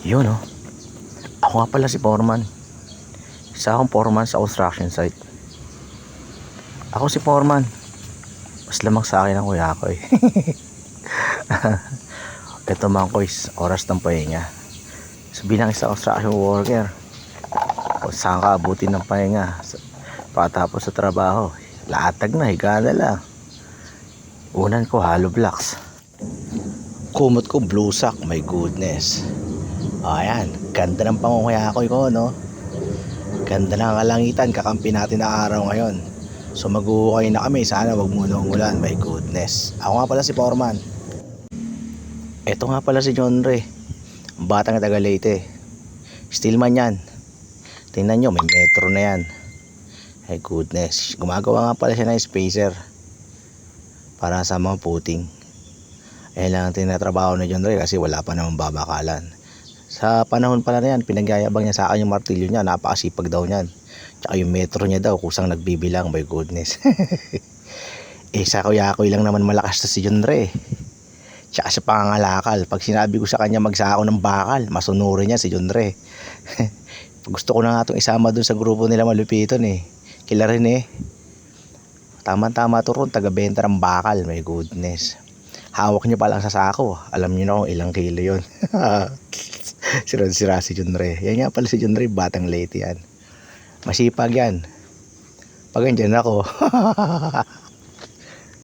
Yun oh. Ako nga pala si Foreman. Isa akong foreman sa construction site. Ako si Foreman. Mas lamang sa akin ang kuya ko eh. Ito mga koys, oras ng pahinga. So bilang isa construction worker, kung saan ka abutin ng pahinga pagkatapos sa trabaho, latag na, higa na lang. Unan ko hollow blocks. Kumot ko blue sack, my goodness. Ayan, ganda ng pangunguyakoy ko, no? Ganda ng kalangitan, kakampi natin na araw ngayon. So mag-uukay na kami, sana wag muna umulan, my goodness. Ako nga pala si Foreman. Ito nga pala si John Ray, batang taga Leyte. Steelman yan. Tingnan nyo, may metro na yan. My goodness. Gumagawa nga pala siya ng spacer para sa mga puting. Ayan lang ang tinatrabaho ni John Ray kasi wala pa namang babakalan. Sa panahon pala na yan, pinagyayabang niya sa akin yung martilyo niya. Napakasipag daw niyan. Tsaka yung metro niya daw, kusang nagbibilang, my goodness. Sa kuya-kuy lang naman malakas na si John Ray. Tsaka sa pangangalakal, pag sinabi ko sa kanya magsako ng bakal, masunurin niya si John Ray. Gusto ko na nga itong isama dun sa grupo nila malupiton eh. Kila rin eh. Tama-tama to ron, taga-benta ng bakal, my goodness. Hawak niya pa lang sa sako, alam niyo na kung ilang kilo yun. Sira si John Ray. Yan nga pala si John Ray, batang Leyte yan. Masipag yan. Pag andyan ako.